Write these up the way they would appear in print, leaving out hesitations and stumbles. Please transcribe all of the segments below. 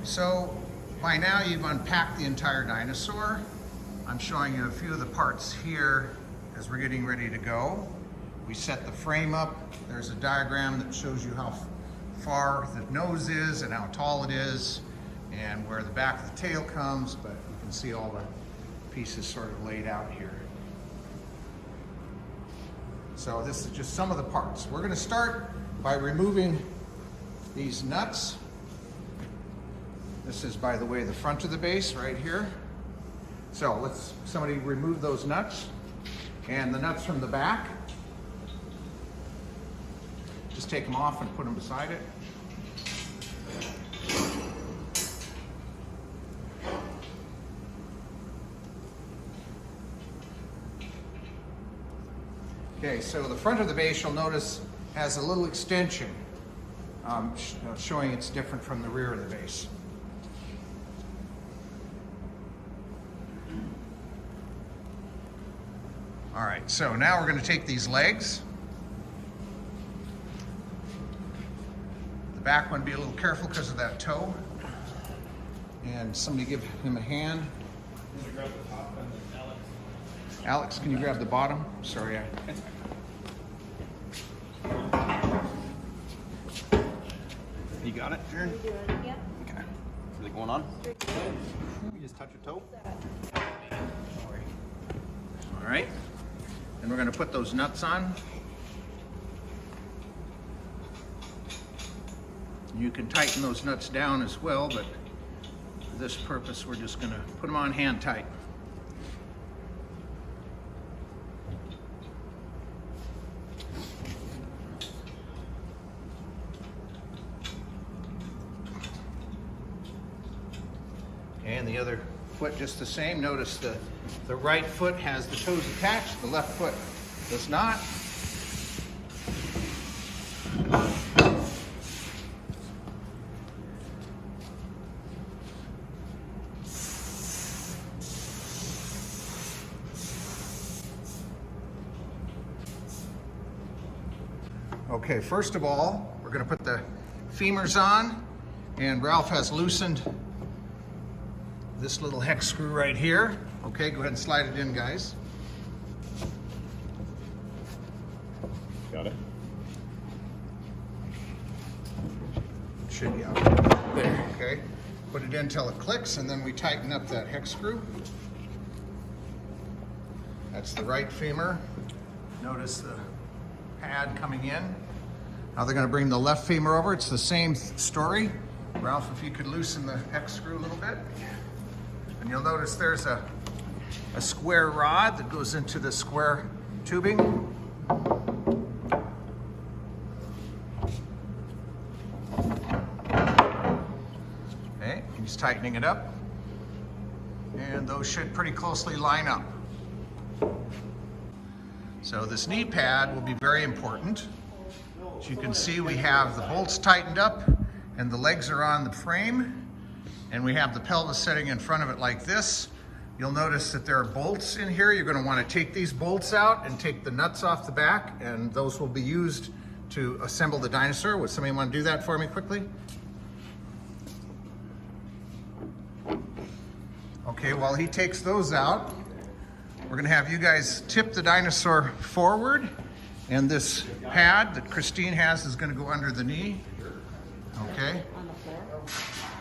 So by now you've unpacked the entire dinosaur. I'm showing you a few of the parts here as we're getting ready to go. We set the frame up. There's a diagram that shows you how far the nose is and how tall it is and where the back of the tail comes, but you can see all the pieces sort of laid out here. So this is just some of the parts. We're going to start by removing these nuts. This is, by the way, the front of the base right here. So let's somebody remove those nuts and the nuts from the back. Just take them off and put them beside it. Okay, so the front of the base, you'll notice, has a little extension showing it's different from the rear of the base. All right, so now we're going to take these legs. The back one, be a little careful because of that toe. And somebody give him a hand. Can you grab the top and Alex? Alex, can you grab the bottom? Sorry. You got it, Jern? Yep. Okay. Is it going on? You just touch your toe. All right. And we're going to put those nuts on. You can tighten those nuts down as well, but for this purpose, we're just going to put them on hand tight. And the other foot just the same. Notice the right foot has the toes attached, the left foot does not. Okay, first of all, we're going to put the femurs on, and Ralph has loosened this little hex screw right here. Okay, go ahead and slide it in, guys. Got it. Should be out there. Okay, put it in until it clicks, and then we tighten up that hex screw. That's the right femur. Notice the pad coming in. Now they're going to bring the left femur over. It's the same story. Ralph, if you could loosen the hex screw a little bit. And you'll notice there's a square rod that goes into the square tubing. Okay, he's tightening it up. And those should pretty closely line up. So this knee pad will be very important. As you can see, we have the bolts tightened up and the legs are on the frame. And we have the pelvis setting in front of it like this. You'll notice that there are bolts in here. You're going to want to take these bolts out and take the nuts off the back, and those will be used to assemble the dinosaur. Would somebody want to do that for me quickly? Okay, while he takes those out, we're going to have you guys tip the dinosaur forward, and this pad that Christine has is going to go under the knee. Okay.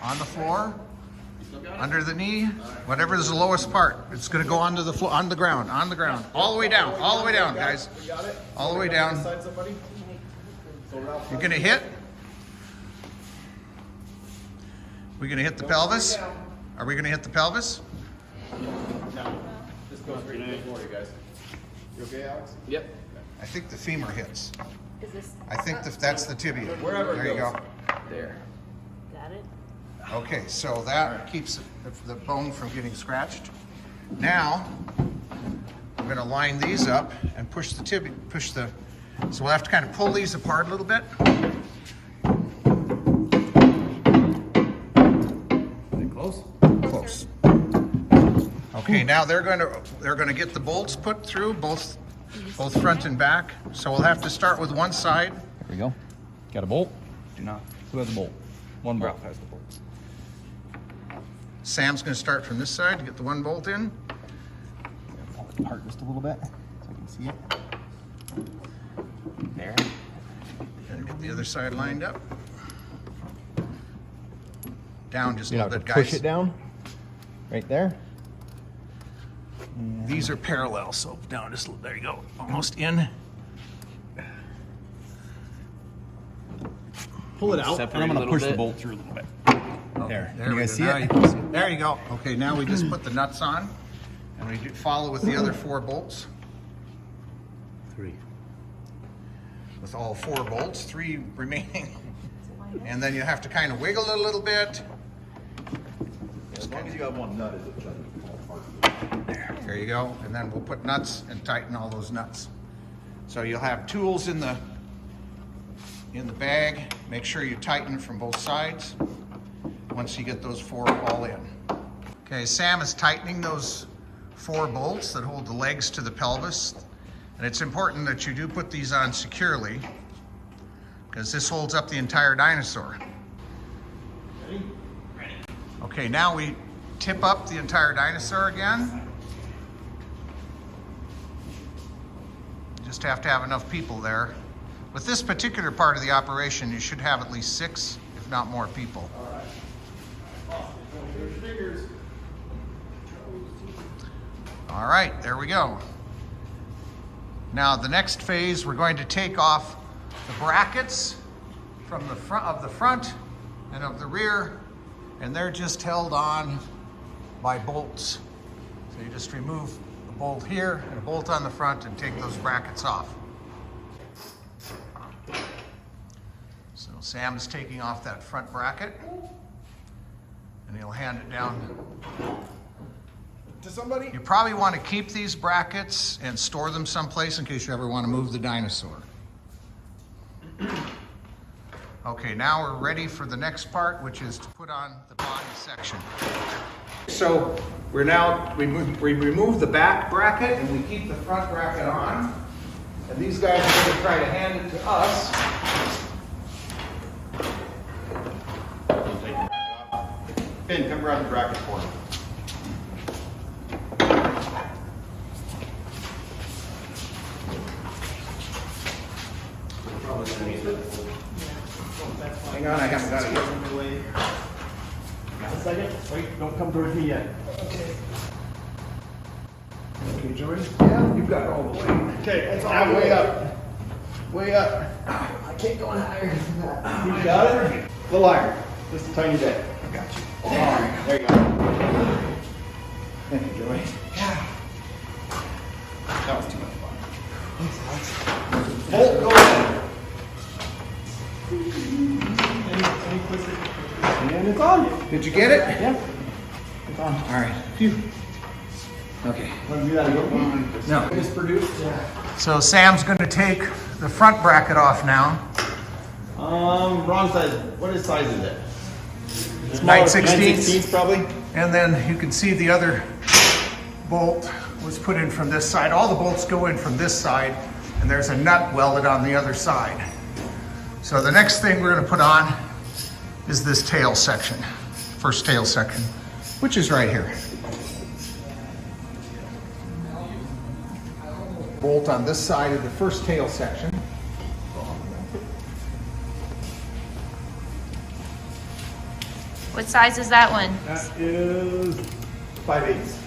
On the floor, under the knee, whatever is the lowest part. It's going to go onto the floor, on the ground, all the way down, guys. All the way down. You're going to hit. We're going to hit the pelvis. Are we going to hit the pelvis? No. This goes right to the floor, you guys. You okay, Alex? Yep. I think the femur hits. Is this? I think that's the tibia. Wherever it There you goes. go. There. Got it? Okay, so that keeps the bone from getting scratched. Now, I'm going to line these up and push the tibia, so we'll have to kind of pull these apart a little bit. Close? Close. Okay, now they're going to get the bolts put through, both front and back. So we'll have to start with one side. There we go. Got a bolt? Do not. Who has a bolt? One bolt has the bolt. Sam's going to start from this side to get the one bolt in. Pull it apart just a little bit so I can see it. There. And get the other side lined up. Down just a You little have bit, to guys. push it down. Right there. These are parallel, so down just, there you go, almost in. Pull it out, and I'm going to push the bolt through a little bit. There. Can you we guys go. see Now it? you can see it. There you go. Okay, now we just put the nuts on, and we follow with the other 4 bolts. 3. With all 4 bolts, 3 remaining. And then you have to kind of wiggle it a little bit. As long as you got one nut, it doesn't fall apart. There you go. And then we'll put nuts and tighten all those nuts. So you'll have tools in the bag. Make sure you tighten from both sides once you get those 4 all in. Okay, Sam is tightening those 4 bolts that hold the legs to the pelvis. And it's important that you do put these on securely because this holds up the entire dinosaur. Ready? Okay, now we tip up the entire dinosaur again. You just have to have enough people there. With this particular part of the operation, you should have at least 6, if not more people. All right, there we go. Now the next phase, we're going to take off the brackets from the front and of the rear, and they're just held on by bolts. So you just remove a bolt here and a bolt on the front and take those brackets off. So Sam is taking off that front bracket, and he'll hand it down To somebody? You probably want to keep these brackets and store them someplace in case you ever want to move the dinosaur. Okay, now we're ready for the next part, which is to put on the body section. So we remove the back bracket and we keep the front bracket on. And these guys are going to try to hand it to us. Finn, come grab the bracket for me. Hang on, I haven't got it yet. A second. Wait, don't come towards me yet. Okay, Joey? Yeah, you've got it all the way. Okay, that's all. Now way up. Way up. I can't go higher than that. You got it? A little higher. Just a tiny bit. I got you. All right, there you go. Thank you, Joey. That was too much fun. Bolt, go in. And it's on. Did you get it? Yep. It's on. All right. Phew. Okay. Want to do that again? No. It's produced? Yeah. So Sam's going to take the front bracket off now. Wrong size. What size is it? 9/16. 9/16 probably. And then you can see the other bolt was put in from this side. All the bolts go in from this side, and there's a nut welded on the other side. So the next thing we're going to put on is this tail section, first tail section, which is right here. Bolt on this side of the first tail section. What size is that one? That is 5/8.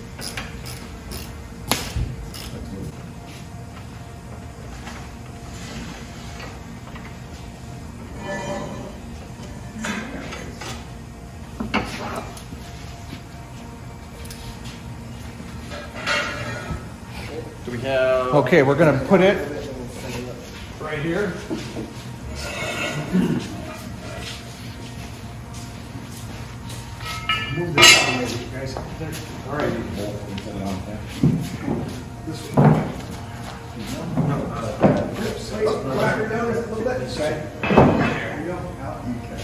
Do we have? Okay, we're going to put it right here. Move this out of the way, guys. All right. This way. Back her down a little bit. This side. There you go. Okay.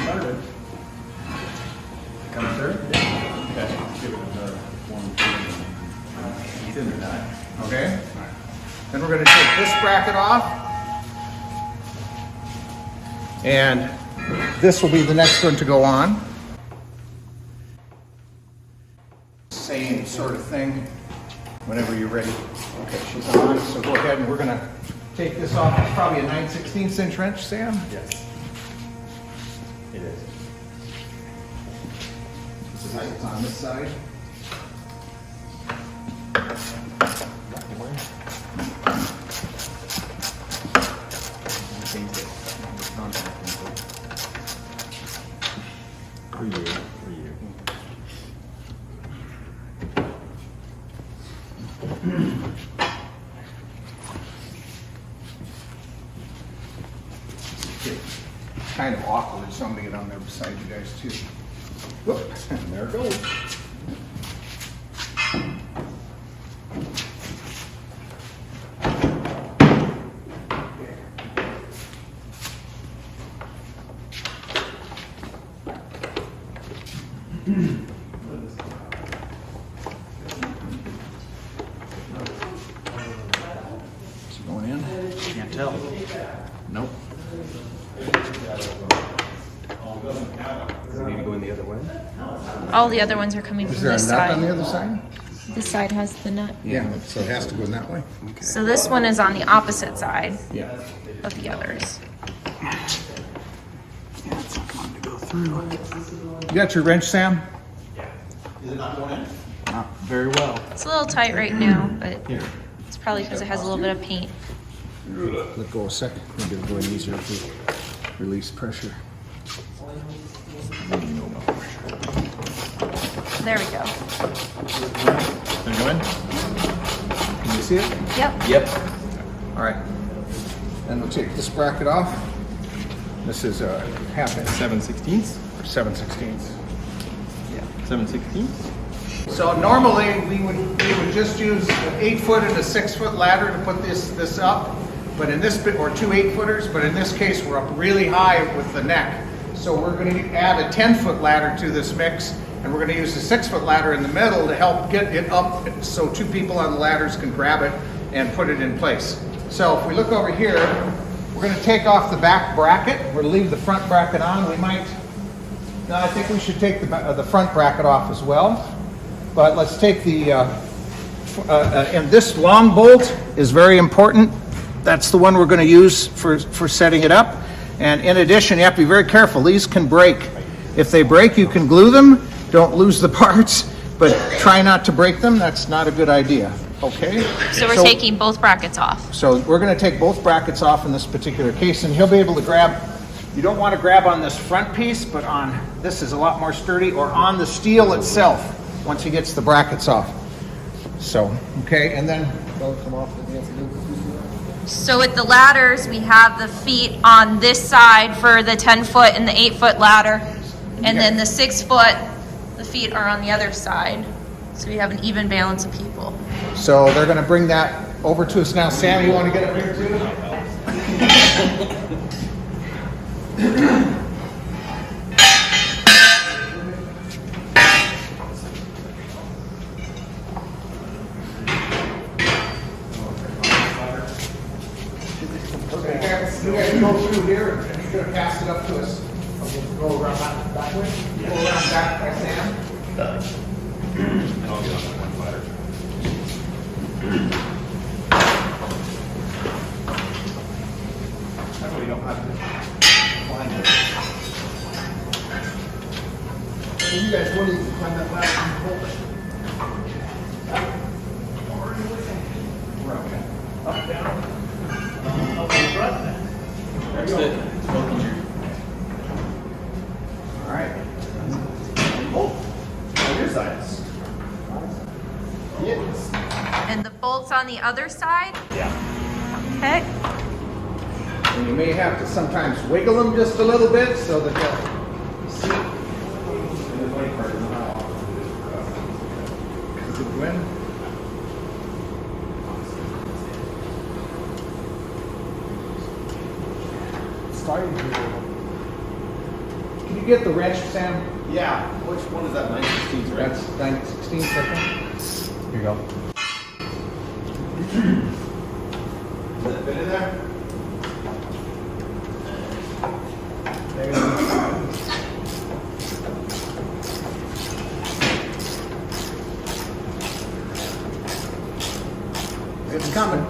Started. Come through? Okay. Give it another 1, 2. He's in there now. Okay. Then we're going to take this bracket off. And this will be the next one to go on. Same sort of thing whenever you're ready. Okay, she's on, so go ahead and we're gonna take this off. It's probably a 9/16 inch wrench, Sam? Yes. It is. It's on this side. For you. Kind of awkward, so I'm gonna get on there beside you guys too. Whoop, and there it goes. Is it going in? Can't tell. Nope. Does it need to go in the other way? All the other ones are coming Is from there a this nut on the side. other side? This side has the nut. Yeah, so it has to go in that way. So this one is on the opposite side Yeah. of the others. You got your wrench, Sam? Is it not going in? Not very well. It's a little tight right now, but Here. it's probably because it has a little bit of paint. Let go a second. Maybe it'll go in easier if we release pressure. There we go. Can you go in? Can you see it? Yep. Yep. All right. Then we'll take this bracket off. This is a half inch, 7/16. or 7/16. 7/16. So normally we would just use an 8-foot and a 6-foot ladder to put this up, but in this bit, or 2 8-footers, but in this case we're up really high with the neck. So we're going to add a 10-foot ladder to this mix, and we're going to use a 6-foot ladder in the middle to help get it up so 2 people on the ladders can grab it and put it in place. So if we look over here, we're going to take off the back bracket. We're going to leave the front bracket on. No, I think we should take the front bracket off as well. But let's take and this long bolt is very important. That's the one we're going to use for setting it up. And in addition, you have to be very careful. These can break. If they break, you can glue them. Don't lose the parts, but try not to break them. That's not a good idea. Okay? So we're taking both brackets off. So we're going to take both brackets off in this particular case, and he'll be able to grab. You don't want to grab on this front piece, but on this is a lot more sturdy, or on the steel itself once he gets the brackets off. So, okay, and then they'll come off. So with the ladders, we have the feet on this side for the 10-foot and the 8-foot ladder. And then the 6-foot, the feet are on the other side. So we have an even balance of people. So they're going to bring that over to us now. Sam, you want to get up here too? You guys go through here, and you're going to pass it up to us. Go around that way. Go around back by Sam. And I'll get on that one ladder. That way you don't have to climb it. You guys want to climb that ladder and hold it. We're okay. Up, down. That's it. It's both on your. All right. Oh, on your sides. Yes. And the bolts on the other side? Yeah. Okay. And you may have to sometimes wiggle them just a little bit so that they'll see. And the funny part is how is it when? Can you get the wrench, Sam? Yeah. Which one is that? 9/16, right? That's 9/16, second. Here you go. Does it fit in there? It's coming.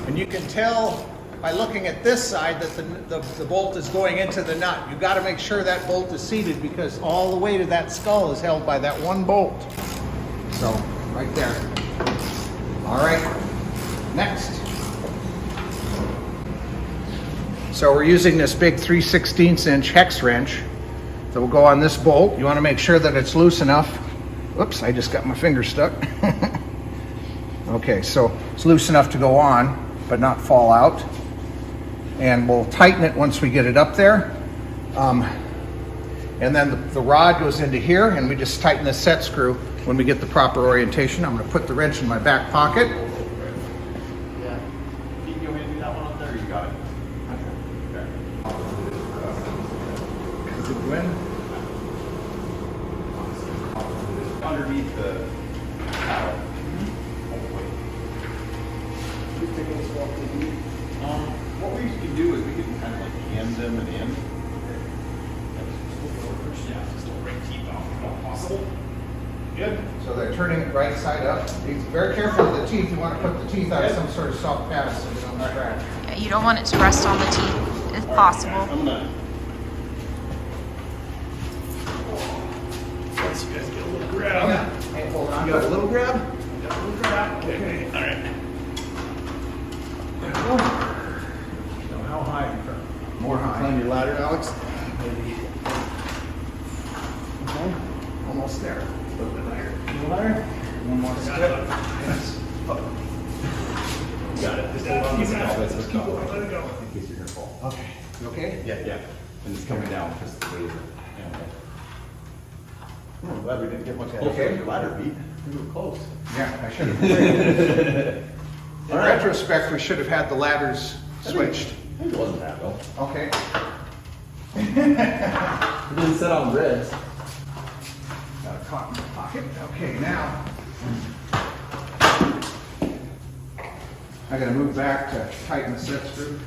And you can tell by looking at this side that the bolt is going into the nut. You've got to make sure that bolt is seated because all the weight of that skull is held by that one bolt. So, right there. All right, next. So we're using this big 3/16 inch hex wrench that will go on this bolt. You want to make sure that it's loose enough. Whoops, I just got my finger stuck. Okay, so it's loose enough to go on, but not fall out. And we'll tighten it once we get it up there. And then the rod goes into here, and we just tighten the set screw when we get the proper orientation. I'm going to put the wrench in my back pocket. Yeah. You can go ahead and do that one up there, you got it. Is it good? Underneath the paddle. What we can do is we can kind of like hand them and in. Yeah, just don't break teeth off if all possible. Good. So they're turning it right side up. Be very careful with the teeth. You want to put the teeth on some sort of soft pad so they don't scratch. Yeah, you don't want it to rest on the teeth if possible. I'm gonna let you guys get a little grab. Hey, hold on. You got a little grab? Got a little grab. Okay. All right. There we go. So how high in front? More high. On your ladder, Alex. Okay. Almost there. A little bit higher. A little higher. One more step. Yes. You got it. Just hold on to the skull. Let's keep going. Let it go. In case you're gonna fall. Okay. You okay? Yeah. And it's coming down just the way it is. I'm glad we didn't get much closer Okay. on your ladder, Pete. We were close. Yeah, I should have. In retrospect, we should have had the ladders switched. I think it wasn't bad though. Okay. It didn't set on reds. Got a caught in my pocket. Okay, now I gotta move back to tighten the set screw.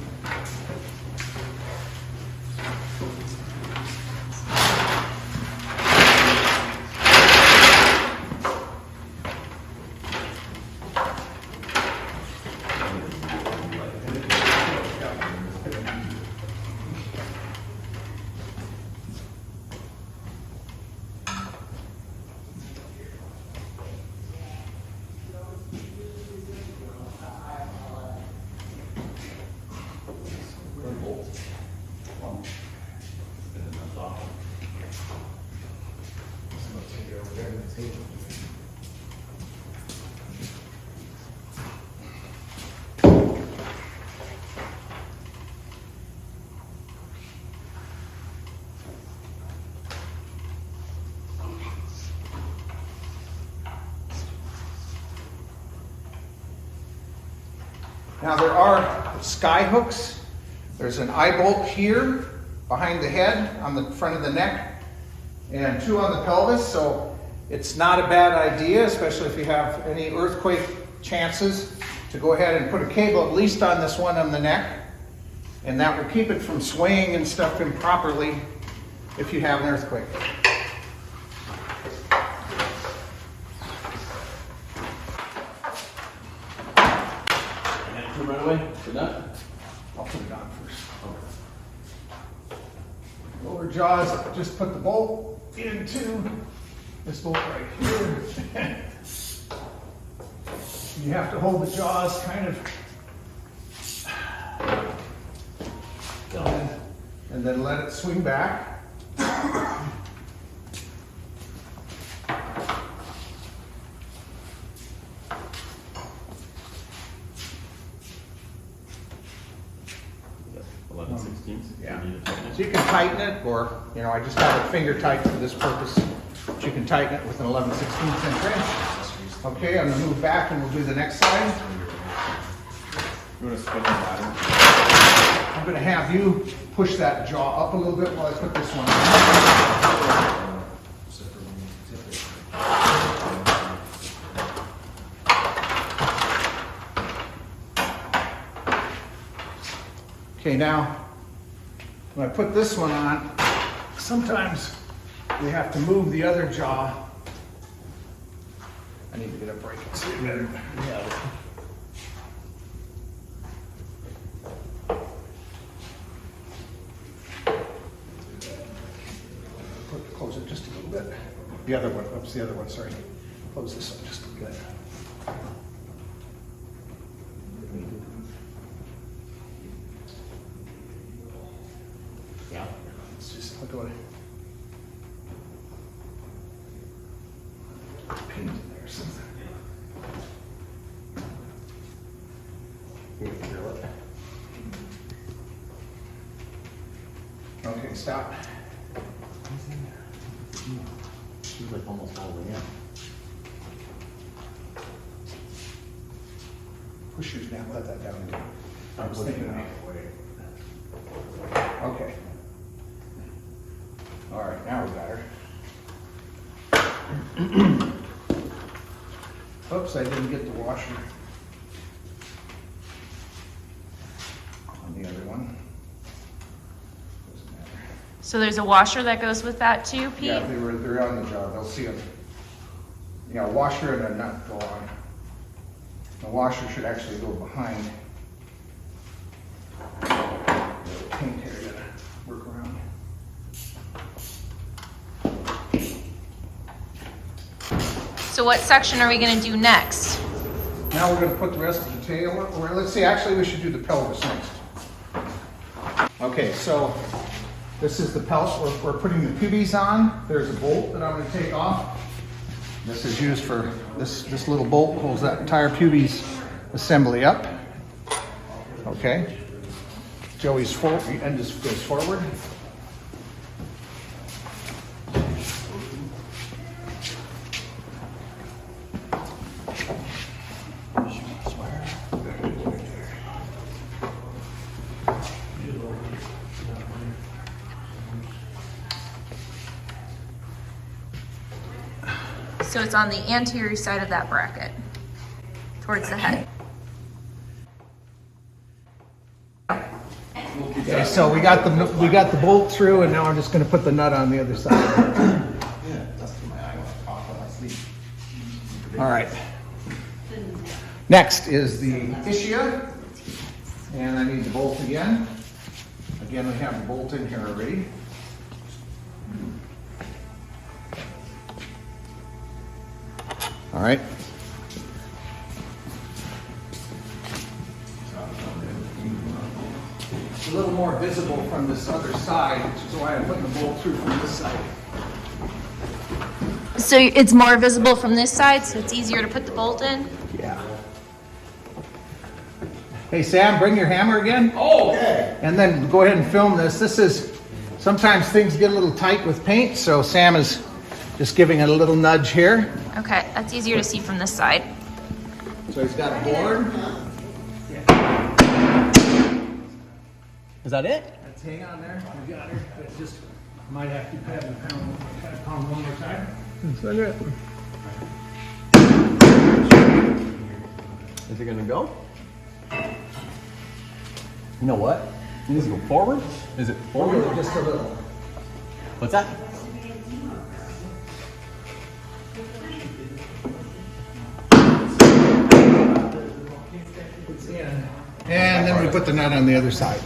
Now there are sky hooks. There's an eye bolt here behind the head on the front of the neck and two on the pelvis. So it's not a bad idea, especially if you have any earthquake chances, to go ahead and put a cable at least on this one on the neck. And that will keep it from swaying and stuff improperly if you have an earthquake. Right away. For that. I'll put it on first. Lower jaws, just put the bolt into this bolt right here. You have to hold the jaws kind of and then let it swing back. Yeah. So you can tighten it, or, you know, I just have it finger tight for this purpose. But you can tighten it with an 11/16 inch wrench. Okay, I'm gonna move back and we'll do the next side. You want to spin the ladder? I'm gonna have you push that jaw up a little bit while I put this one on. Okay, now, when I put this one on, sometimes we have to move the other jaw I need to get up right so you better. Yeah. Close it just a little bit. The other one, oops, the other one, sorry. Close this one just a little bit. Yeah. Let's just look at it. Paint in there or something. You can drill it. Okay, stop. She's like almost all the way in. Push yours down, let that down again. I was pushing thinking it that. Okay. All right, now we got her. Oops, I didn't get the washer on the other one. Doesn't matter. So there's a washer that goes with that too, Pete? Yeah, they're on the job, they'll see them. Yeah, a washer and a nut go on. The washer should actually go behind the paint area to work around. So what section are we gonna do next? Now we're going to put the rest of the tail, or let's see, actually we should do the pelvis next. Okay, so this is the pelvis, we're putting the pubes on. There's a bolt that I'm going to take off. This is used for, this little bolt holds that entire pubes assembly up. Okay. Joey's forward, and just goes forward. So it's on the anterior side of that bracket, towards the head. Okay, so we got the bolt through, and now I'm just going to put the nut on the other side. Yeah, that's my eye went off when I sleep. All right. Next is the ischia, and I need the bolt again. Again, we have the bolt in here already. All right. It's a little more visible from this other side, which is why I put the bolt through from this side. So it's more visible from this side, so it's easier to put the bolt in? Yeah. Hey, Sam, bring your hammer again. Oh, okay. And then go ahead and film this. This is, sometimes things get a little tight with paint, so Sam is just giving it a little nudge here. Okay, that's easier to see from this side. So he's got a board. Is that it? Let's hang on there. We got her. But just might have to pound one more time. Is that it? Is it gonna go? You know what? It needs to go forward? Is it forward? Just a little. What's that? And then we put the nut on the other side.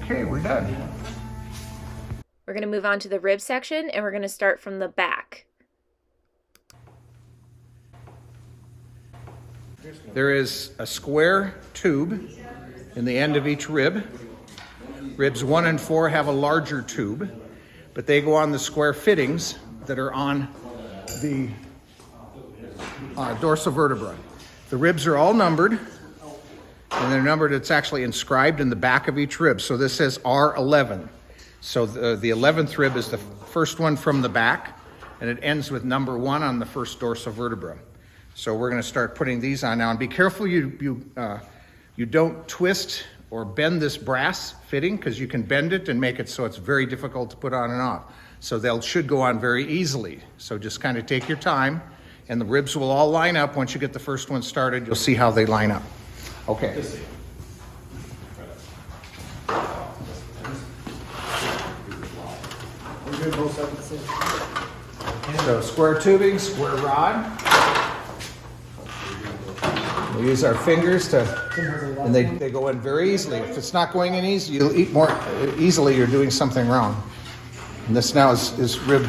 Okay, we're done. We're gonna move on to the rib section, and we're gonna start from the back. There is a square tube in the end of each rib. Ribs 1 and 4 have a larger tube, but they go on the square fittings that are on the dorsal vertebra. The ribs are all numbered, and they're numbered, it's actually inscribed in the back of each rib. So this says R11. So the 11th rib is the first one from the back, and it ends with number 1 on the first dorsal vertebra. So we're going to start putting these on now, and be careful you don't twist or bend this brass fitting, because you can bend it and make it so it's very difficult to put on and off. So they should go on very easily. So just kind of take your time, and the ribs will all line up. Once you get the first one started, you'll see how they line up. Okay. We're doing both sides at the same time. So square tubing, square rod. We use our fingers to, and they go in very easily. If it's not going in easy, you'll eat more easily, you're doing something wrong. And this now is rib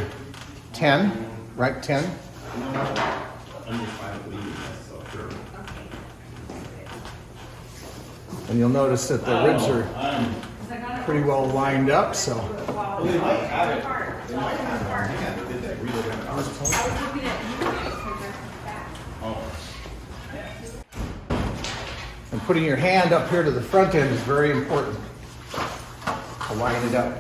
10, right 10. And you'll notice that the ribs are pretty well lined up, so. And putting your hand up here to the front end is very important to line it up.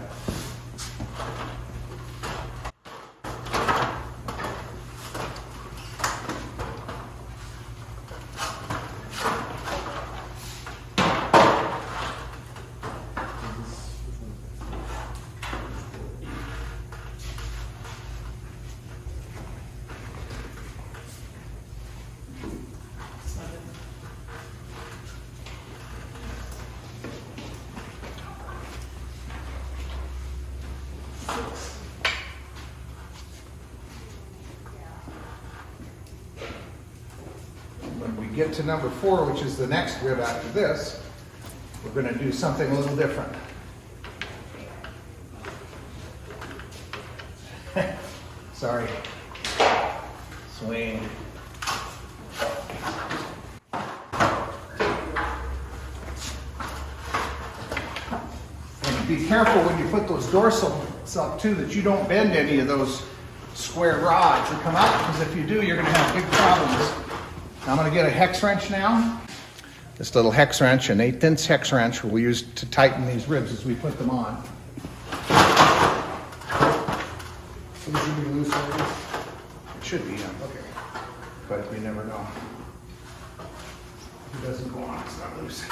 When we get to number 4, which is the next rib after this, we're going to do something a little different. Sorry. Swing. And be careful when you put those dorsals up too that you don't bend any of those square rods that come out, because if you do, you're going to have big problems. I'm going to get a hex wrench now. This little hex wrench, an 1/8" hex wrench, we'll use to tighten these ribs as we put them on. So this should be loose already. It should be, yeah. Okay. But you never know. If it doesn't go on, it's not loose.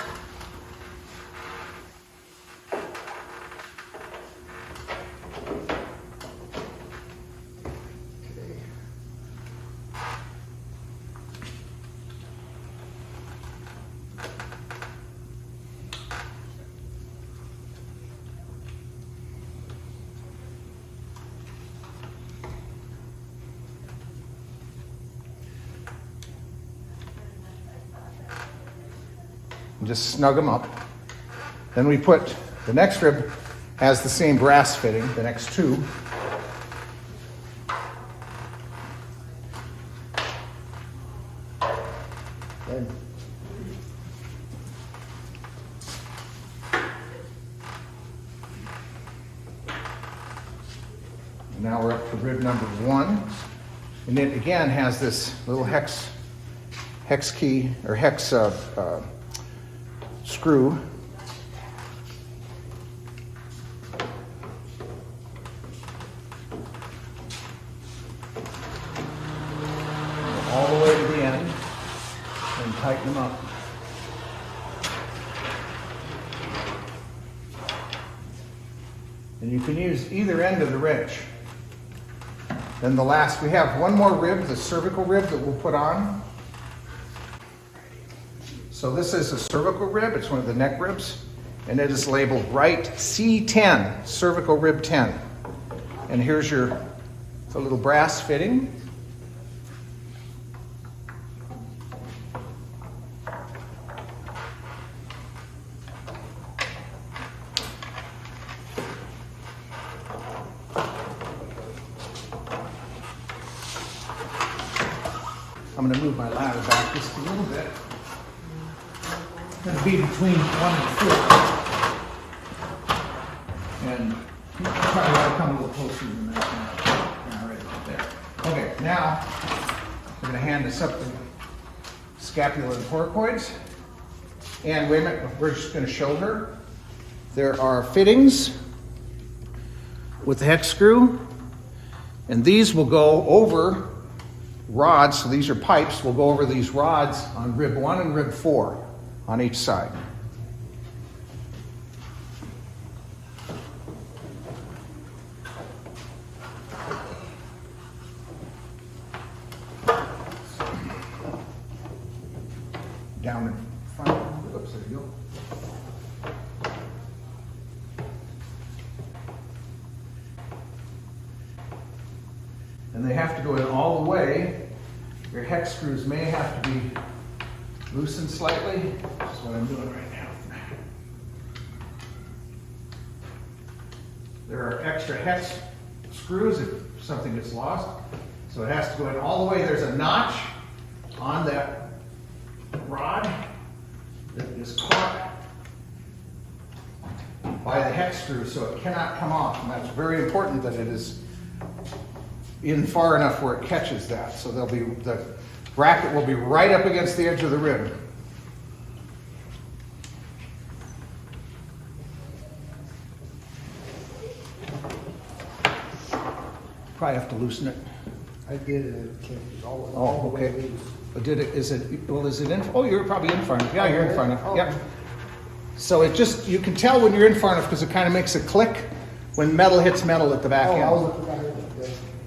And just snug them up. Then we put, the next rib has the same brass fitting, the next two. Then And now we're up to rib number 1. And it again has this little hex key, or hex screw. All the way to the end and tighten them up. And you can use either end of the wrench. Then the last, we have one more rib, the cervical rib that we'll put on. So this is a cervical rib, it's one of the neck ribs, and it is labeled right C10, cervical rib 10. And here's the little brass fitting. I'm going to move my ladder back just a little bit. It's going to be between 1 and 4. And you probably want to come a little closer than that. Yeah, right about there. Okay, now we're going to hand this up the scapula and coracoids. And wait a minute, we're just going to show her. There are fittings with the hex screw, and these will go over rods, so these are pipes, will go over these rods on rib 1 and rib 4 on each side. Down in front. Oops, there you go. and they have to go in all the way. Your hex screws may have to be loosened slightly. That's what I'm doing right now. There are extra hex screws if something gets lost. So it has to go in all the way. There's a notch on that rod that is caught by the hex screw, so it cannot come off. And that's very important that it is in far enough where it catches that. So the bracket will be right up against the edge of the rim. Probably have to loosen it. I did it. It came all Oh, the way okay. loose. But did it, is it in? Oh, you're probably in far enough. Yeah, you're in far enough. Oh. Yep. So it just, you can tell when you're in far enough because it kind of makes a click when metal hits metal at the back Oh, end. I'll look at it.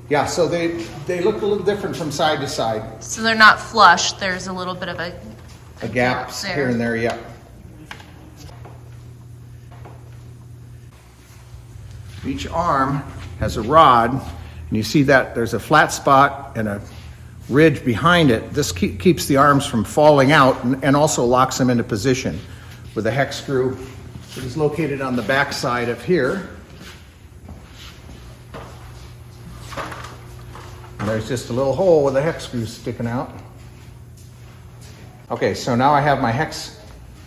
Yeah, so they look a little different from side to side. So they're not flush, there's a little bit of a Gaps there. here and there, yeah. Each arm has a rod, and you see that there's a flat spot and a ridge behind it. This keeps the arms from falling out and also locks them into position with a hex screw that is located on the back side of here. And there's just a little hole with a hex screw sticking out. Okay, so now I have my hex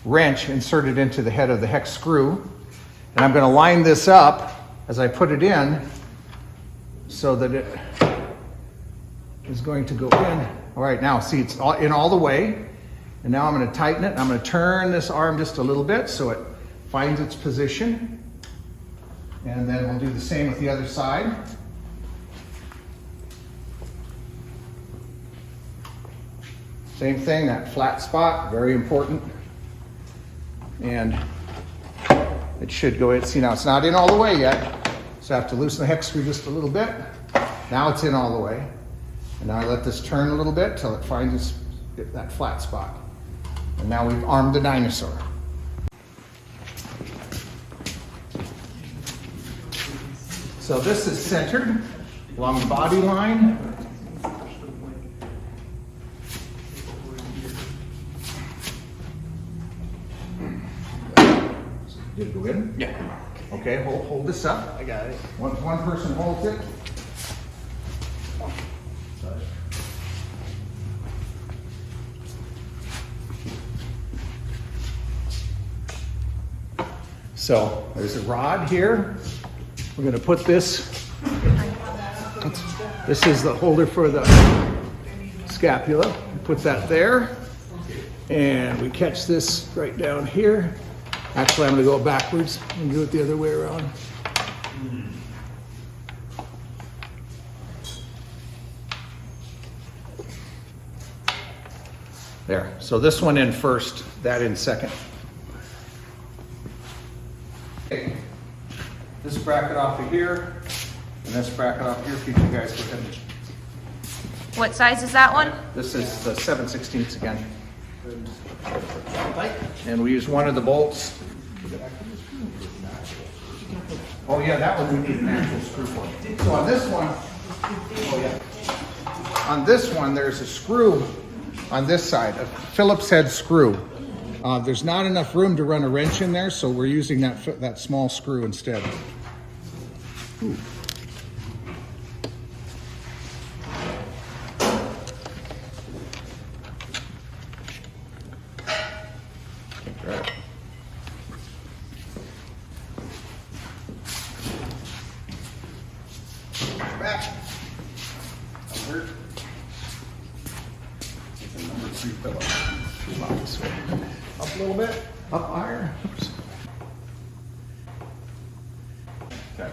wrench inserted into the head of the hex screw, and I'm going to line this up as I put it in so that it is going to go in. All right, now see, it's in all the way, and now I'm going to tighten it. I'm going to turn this arm just a little bit so it finds its position, and then we'll do the same with the other side. Same thing, that flat spot, very important. And it should go in. See, now it's not in all the way yet, so I have to loosen the hex screw just a little bit. Now it's in all the way. And now I let this turn a little bit till it finds that flat spot. And now we've armed the dinosaur. So this is centered along the body line. Did it go in? Yeah. Okay, hold this up. I got it. One person holds it. So there's a rod here. We're going to put this. This is the holder for the scapula. Put that there. And we catch this right down here. Actually, I'm going to go backwards and do it the other way around. There. So this one in first, that in second. Okay. This bracket off of here, and this bracket off here. Keep you guys within. What size is that one? This is the 7/16 again. And we use one of the bolts. Oh yeah, that one we need an actual screw for. So on this one, oh yeah. On this one, there's a screw on this side, a Phillips head screw. There's not enough room to run a wrench in there, so we're using that small screw instead. Ooh. Right. Back. Over. Number 3 pillow. About this way. Up a little bit. Up higher. Oops. Okay.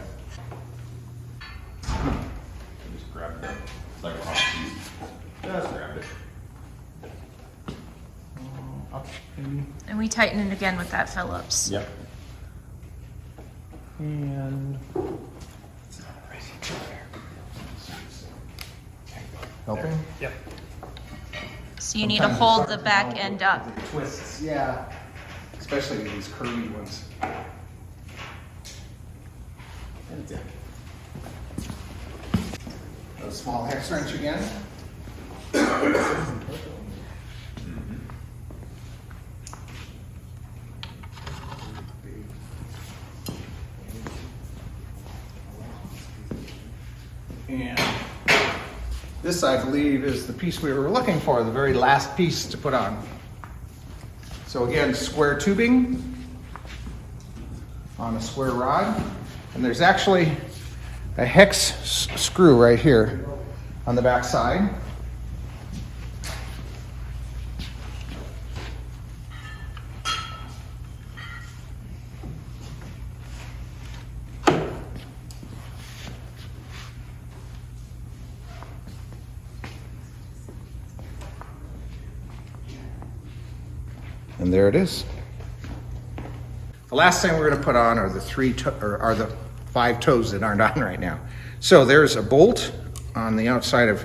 Just grab it. It's like a hot piece. Just grab it. Up and And we tighten it again with that Phillips. Yep. And helping? Yep. So you need to hold the back end up. It twists, yeah. Especially these curvy ones. the small hex wrench again. And this, I believe, is the piece we were looking for, the very last piece to put on. So again, square tubing on a square rod. And there's actually a hex screw right here on the back side. And there it is. The last thing we're going to put on are the the 5 toes that aren't on right now. So there's a bolt on the outside of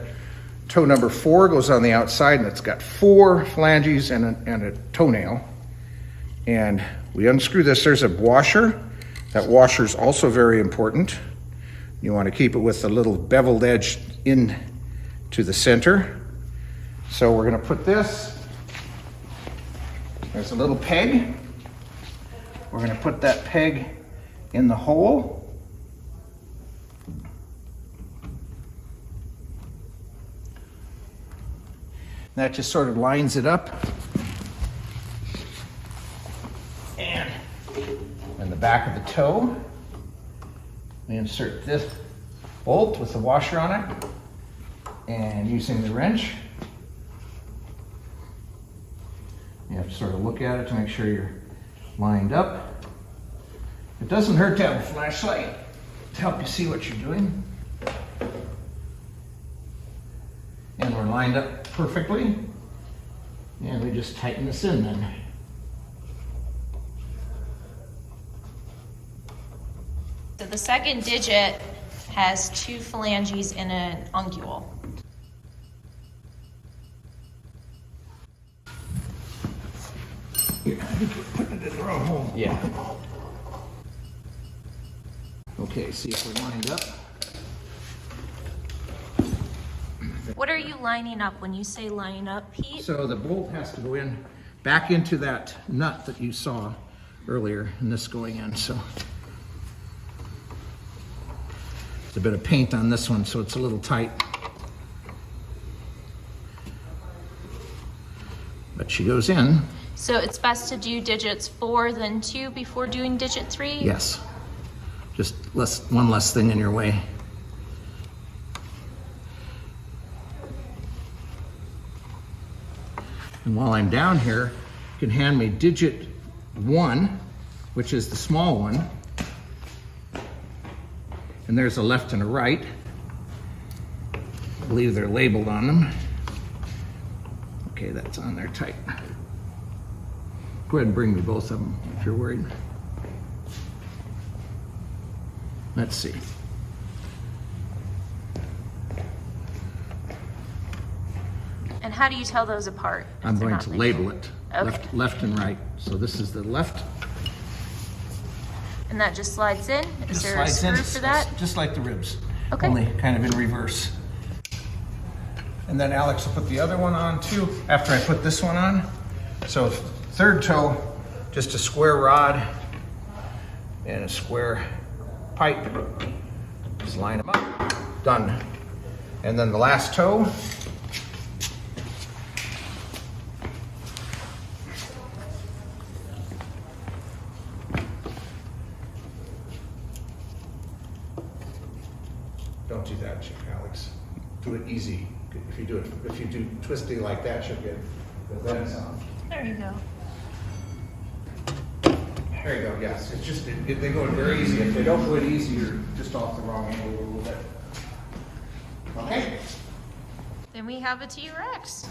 toe number 4, goes on the outside, and it's got 4 phalanges and a toenail. And we unscrew this. There's a washer. That washer is also very important. You want to keep it with a little beveled edge in to the center. So we're going to put this. There's a little peg. We're going to put that peg in the hole. That just sort of lines it up. And in the back of the toe, we insert this bolt with the washer on it, and using the wrench, you have to sort of look at it to make sure you're lined up. It doesn't hurt to have a flashlight to help you see what you're doing. And we're lined up perfectly. And we just tighten this in then. So the second digit has 2 phalanges and an ungule. Here, I think we're putting it in the wrong hole. Yeah. Okay, see if we're lined up. What are you lining up when you say line up, Pete? So the bolt has to go in back into that nut that you saw earlier, and this going in. So there's a bit of paint on this one, so it's a little tight. But she goes in. So it's best to do digits 4 then 2 before doing digit 3? Yes. Just one less thing in your way. And while I'm down here, you can hand me digit 1, which is the small one. And there's a left and a right. I believe they're labeled on them. Okay, that's on there tight. Go ahead and bring me both of them if you're worried. Let's see. And how do you tell those apart? if I'm they're going not to labeled? label it. Okay. Left and right. So this is the left. And that just slides in? Is Just there a slides in, screw for that? just like the ribs. Okay. Only kind of in reverse. And then Alex will put the other one on too, after I put this one on. So third toe, just a square rod and a square pipe. Just line them up, done. And then the last toe, don't do that, Alex. Do it easy. If you do twisty like that, you'll get the lens on. There you go. There you go, yes. It's just, they go in very easy. If they don't do it easy, you're just off the wrong angle a little bit. Okay? Then we have a T-Rex.